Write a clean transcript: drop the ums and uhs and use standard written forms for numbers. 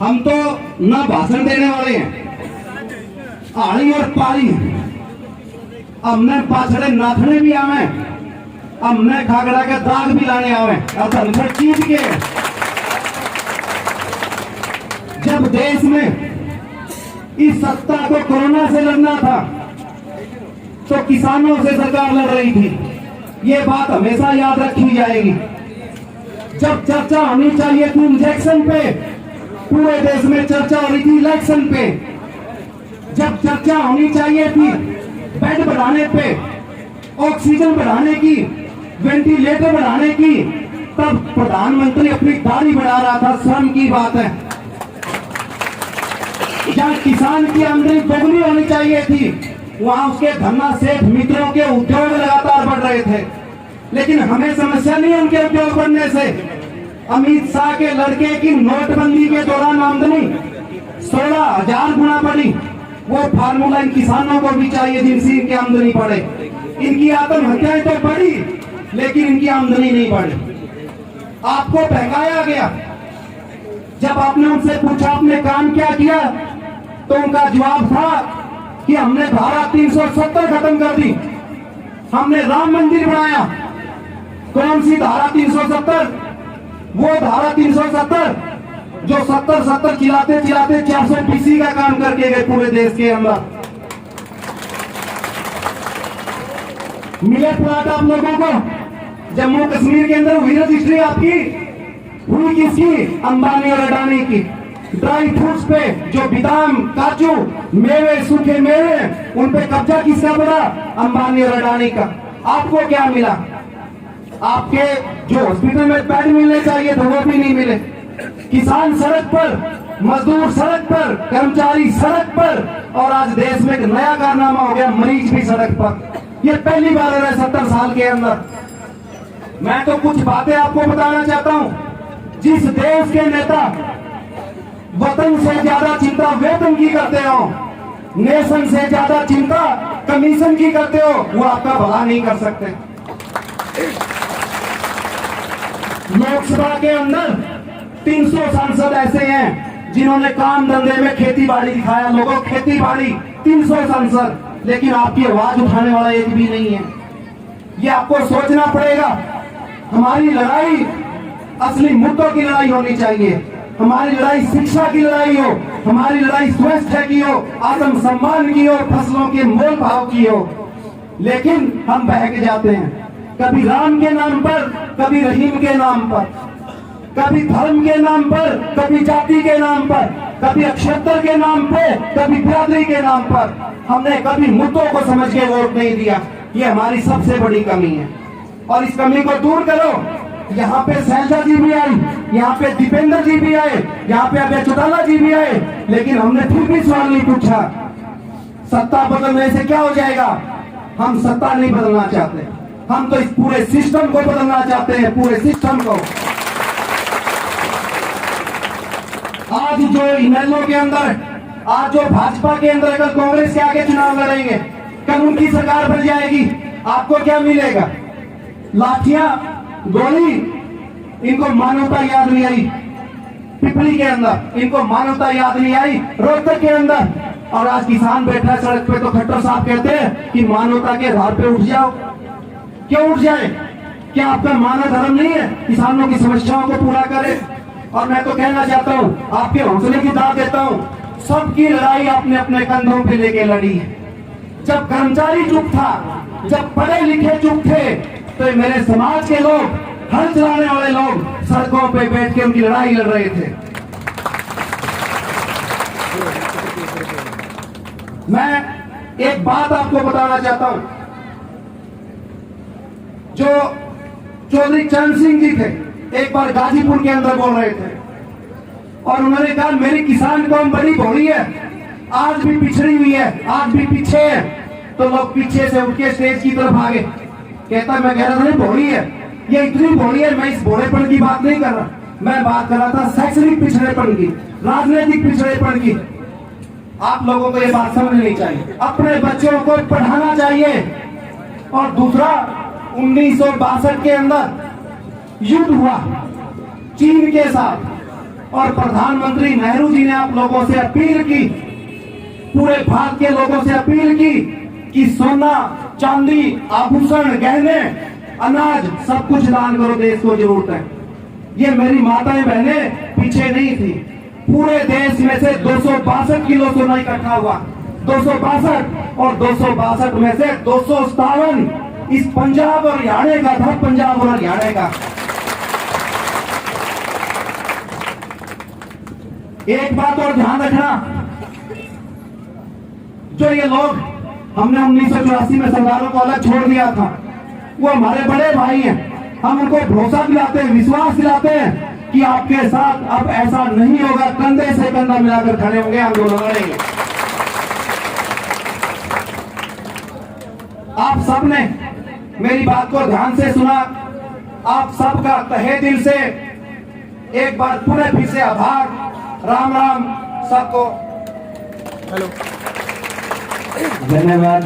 हम तो ना भाषण देने वाले हैं, आड़ी और पारी हमने पाछड़े नाथने भी आवे, हमने खागड़ा के दाग भी लाने आवे और धनखड़ चीज के। जब देश में इस सत्ता को कोरोना से लड़ना था तो किसानों से सरकार लड़ रही थी, ये बात हमेशा याद रखी जाएगी। जब चर्चा होनी चाहिए थी इंजेक्शन पे, पूरे देश में चर्चा हो रही थी इलेक्शन पे। जब चर्चा होनी चाहिए थी बेड बढ़ाने पे, ऑक्सीजन बढ़ाने की, वेंटिलेटर बढ़ाने की, तब प्रधानमंत्री अपनी दाढ़ी बढ़ा रहा था। शर्म की बात है। जहां किसान की आमदनी दोगुनी होनी चाहिए थी, वहां उसके धन्ना सेठ मित्रों के उद्योग लगातार बढ़ रहे थे। लेकिन हमें समस्या नहीं है उनके उद्योग बढ़ने से। अमित शाह के लड़के की नोटबंदी के दौरान आमदनी 16,000 गुना बढ़ी। वो फार्मूला इन किसानों को भी चाहिए जिनसे इनकी आमदनी बढ़े। इनकी आत्महत्याएं तो बढ़ी लेकिन इनकी आमदनी नहीं बढ़ी। आपको बहकाया गया। जब आपने उनसे पूछा आपने काम क्या किया, तो उनका जवाब था कि हमने धारा 370 खत्म कर दी, हमने राम मंदिर बनाया। कौन सी धारा 370? वो धारा 370 जो 70 चिल्लाते चिल्लाते 400 पीसी का काम करके गए पूरे देश के अंदर। मिले प्लाट आप लोगों को जम्मू कश्मीर के अंदर हुई रजिस्ट्री आपकी हुई किसकी? अंबानी और अडानी की। ड्राई फ्रूट्स पे जो बादाम, काजू, मेवे, सूखे मेवे, उन पे कब्जा किसका पड़ा? अंबानी और अडानी का। आपको क्या मिला? आपके जो हॉस्पिटल में बेड मिलने चाहिए थे वो भी नहीं मिले। किसान सड़क पर, मजदूर सड़क पर, कर्मचारी सड़क पर, और आज देश में एक नया कारनामा हो गया, मरीज भी सड़क पर। ये पहली बार हो रहा है 70 साल के अंदर। मैं तो कुछ बातें आपको बताना चाहता हूं। जिस देश के नेता वतन से ज्यादा चिंता वेतन की करते हो, नेशन से ज्यादा चिंता कमीशन की करते हो, वो आपका भला नहीं कर सकते। लोकसभा के अंदर 300 सांसद ऐसे हैं जिन्होंने काम धंधे में खेती बाड़ी दिखाया लोगों, खेती बाड़ी 300 सांसद, लेकिन आपकी आवाज उठाने वाला एक भी नहीं है। ये आपको सोचना पड़ेगा। हमारी लड़ाई असली मुद्दों की लड़ाई होनी चाहिए। हमारी लड़ाई शिक्षा की लड़ाई हो, हमारी लड़ाई स्वास्थ्य की हो, आत्म सम्मान की हो, फसलों के मोल भाव की हो। लेकिन हम बहक जाते हैं, कभी राम के नाम पर, कभी रहीम के नाम पर, कभी धर्म के नाम पर, कभी जाति के नाम पर, कभी अक्षत्र के नाम पे, कभी बिरादरी के नाम पर। हमने कभी मुद्दों को समझ के वोट नहीं दिया। ये हमारी सबसे बड़ी कमी है और इस कमी को दूर करो। यहाँ पे शैलजा जी भी आई, यहाँ पे दीपेंद्र जी भी आए, यहाँ पे अभय चौटाला जी भी आए, लेकिन हमने फिर भी सवाल नहीं पूछा सत्ता बदलने से क्या हो जाएगा। हम सत्ता नहीं बदलना चाहते, हम तो इस पूरे सिस्टम को बदलना चाहते हैं, पूरे सिस्टम को। आज जो इनेलो के अंदर, आज जो भाजपा के अंदर अगर कांग्रेस के आगे चुनाव लड़ेंगे, कल उनकी सरकार बन जाएगी, आपको क्या मिलेगा? लाठियां, गोली। इनको मानवता याद नहीं आई। पिपली के अंदर इनको मानवता याद नहीं आई, रोहतक के अंदर। और आज किसान बैठा सड़क पे तो खट्टर साहब कहते हैं कि मानवता के आधार पे उठ जाओ। क्यों उठ जाए? क्या आपका मानव धर्म नहीं है किसानों की समस्याओं को पूरा करे? और मैं तो कहना चाहता हूँ, आपके हौसले की दाद देता हूँ, सबकी लड़ाई आपने अपने कंधों पे लेके लड़ी है। जब कर्मचारी चुप था, जब पढ़े लिखे चुप थे, तो मेरे समाज के लोग, हल चलाने वाले लोग सड़कों पे बैठ के उनकी लड़ाई लड़ रहे थे। मैं एक बात आपको बताना चाहता हूं। जो चौधरी चरण सिंह जी थे, एक बार गाजीपुर के अंदर बोल रहे थे और उन्होंने कहा मेरी किसान कौम बड़ी भोली है, आज भी पिछड़ी हुई है, आज भी पीछे है। तो लोग पीछे से उठ के स्टेज की तरफ आ गए। कहता मैं कह रहा था भोली है, ये इतनी भोली है। मैं इस भोलेपन की बात नहीं कर रहा, मैं बात कर रहा था शैक्षणिक पिछड़ेपन की, राजनीतिक पिछड़ेपन की। आप लोगों को ये बात समझनी चाहिए, अपने बच्चों को पढ़ाना चाहिए। और दूसरा, 1962 के अंदर युद्ध हुआ चीन के साथ, और प्रधानमंत्री नेहरू जी ने आप लोगों से अपील की, पूरे भारत के लोगों से अपील की कि सोना, चांदी, आभूषण, गहने, अनाज सब कुछ दान करो, देश को जरूरत है। ये मेरी माताएं बहनें पीछे नहीं थी। पूरे देश में से 262 किलो सोना इकट्ठा हुआ, 262, और 262 में से 257 इस पंजाब और हरियाणा का था, पंजाब और हरियाणा का। एक बात और ध्यान रखना, जो ये लोग हमने 1984 में सरदारों को अलग छोड़ दिया था, वो हमारे बड़े भाई हैं। हम उनको भरोसा दिलाते हैं, विश्वास दिलाते हैं कि आपके साथ अब ऐसा नहीं होगा, कंधे से कंधा मिलाकर खड़े होंगे, आंदोलन लड़ेंगे। आप सबने मेरी बात को ध्यान से सुना। आप सबका तहे दिल से एक बार पुनः फिर से आभार। राम राम सबको। हेलो, धन्यवाद।